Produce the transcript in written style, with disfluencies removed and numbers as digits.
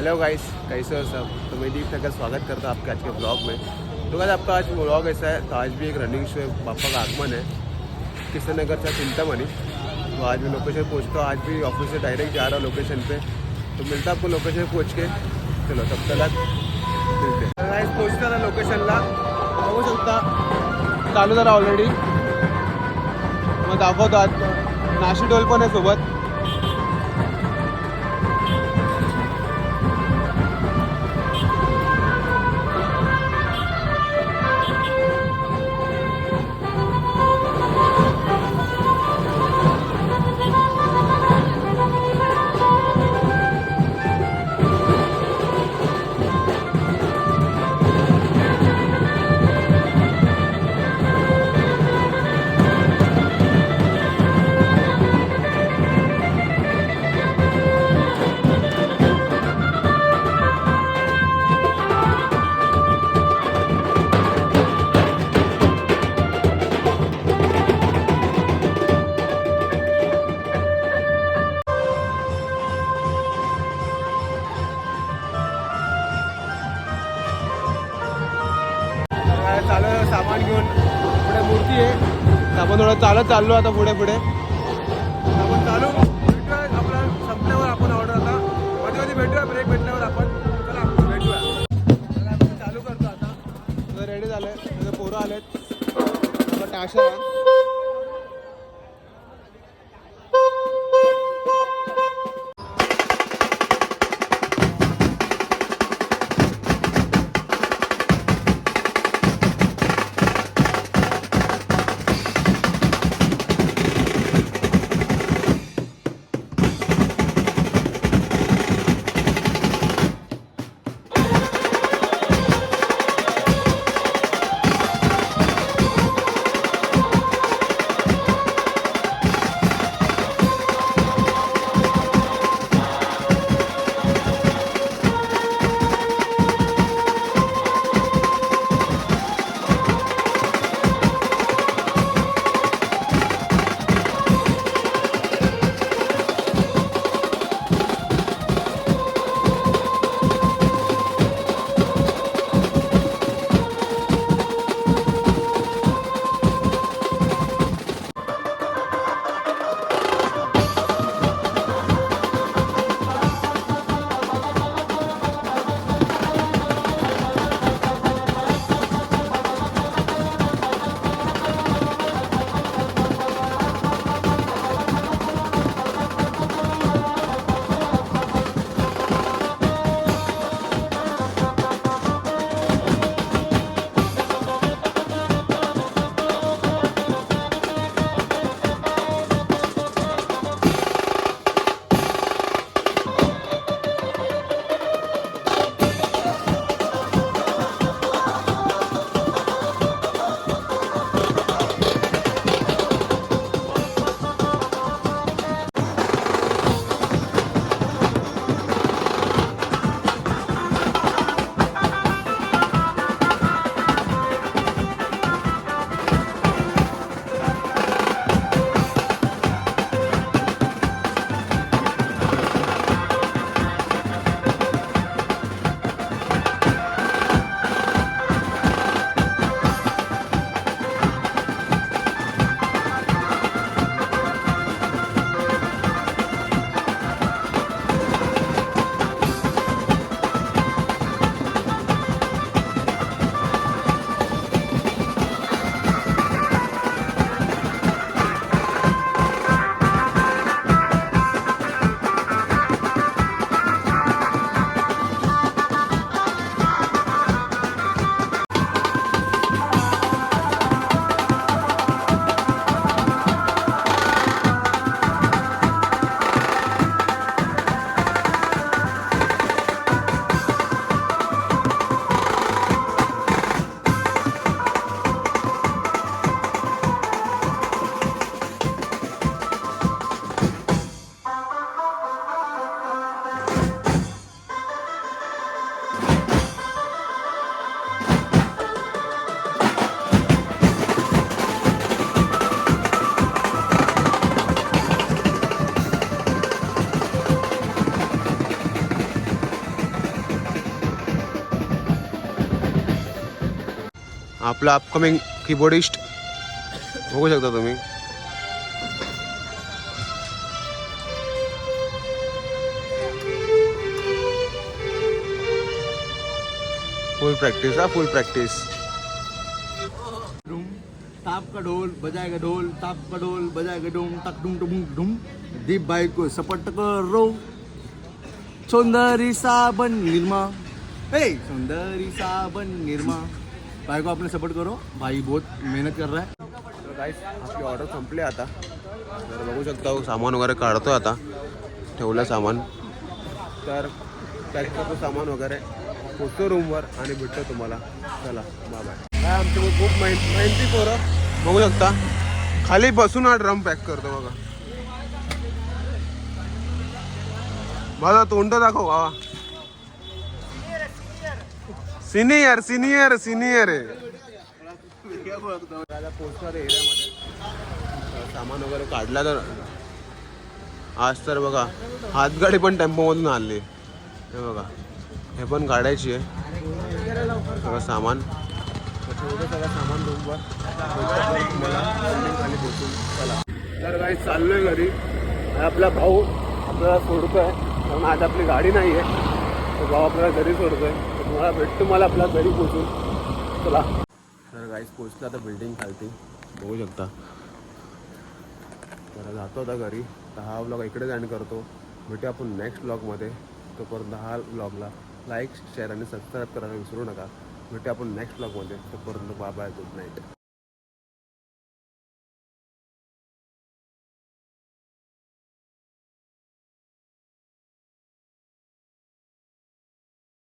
Hello guys, कैसे हो सब। तो मैं दीप ठाकर स्वागत करता हूँ आपके आज के ब्लॉग में। तो गाइस आपका आज ब्लॉग ऐसा है, तो आज भी एक रनिंग शो है, पापा का आगमन है किशन नगर का चिंतामणि। तो आज मैं लोकेशन पहुँचता हूँ, आज भी ऑफिस से डायरेक्ट जा रहा हूँ लोकेशन पे। तो मिलता आपको लोकेशन पहुँच के। चलो तब तक मिलते हैं। गाइस पोहोचता ना लोकेशनला, बघू शकता चालू झाला ऑलरेडी। मग दाखवतो आज नाशी डोल पण आहे सोबत। चालू सामान घेऊन पुढे मूर्ती आहे, आपण थोडं चाललो आता पुढे आपण चालू भेटूया आपला संपल्यावर आपण ऑर्डर आता मध्ये भेटूया, ब्रेक भेटल्यावर आपण चला भेटूया। चला आपण चालू करतो आता। रेडी झालंय, त्याचे पोरं आलेत, टाशा आपला अपकमिंग कीबोर्डिस्ट बघू शकता तुम्ही. फुल प्रैक्टिस, फुल प्रैक्टिस. ताप का ढोल बजाएगा ढोल, ताप का ढोल बजाएगा डूम टक डूम डूम डूम. दीप बाई को सपट करो, सौंदर्य साबन निर्मा. सौंदर्य साबन निर्मा. भाई को आपने सपोर्ट करो, भाई बहुत मेहनत कर रहा है. तर गाईस आपली ऑर्डर संपली आता. तर बघू शकता सामान वगैरे काढतोय आता, ठेवलं सामान. तर पॅक करतो सामान वगैरे, पोचतो रूमवर आणि भेटतो तुम्हाला. चला बाय बाय. काय आमचे खूप मेहनती पोरं बघू शकता, खाली बसून हा ड्रम पॅक करतो बघा. माझा तोंड दाखव बाबा. सिनियर सिनियर सिनियर आहे. पोचणार एरियामध्ये सामान वगैरे काढला. तर आज तर बघा हातगाडी पण टेम्पोमधून आणली. हे बघा, हे पण काढायची आहे सगळं सामान. सगळं सामान रूमवर मला खाली पोचून. चला तर काही चाललोय घरी. आपला भाऊ आपल्याला सोडतोय, कारण आज आपली गाडी नाही आहे. तो भाऊ आपल्याला घरी सोडतोय. तुम्हाला भेटतो मला आपल्या घरी पोचून. चला तर गाईस पोचला आता बिल्डिंग खालती बघू शकता. तर जातो आता घरी. तर हा व्लॉग इकडेच एंड करतो. भेटू आपण नेक्स्ट व्लॉगमध्ये. तोपर्यंत हा व्लॉगला लाईक शेअर आणि सबस्क्राईब करायला विसरू नका. भेटू आपण नेक्स्ट व्लॉगमध्ये. तोपर्यंत बाय बाय, गुड नाईट.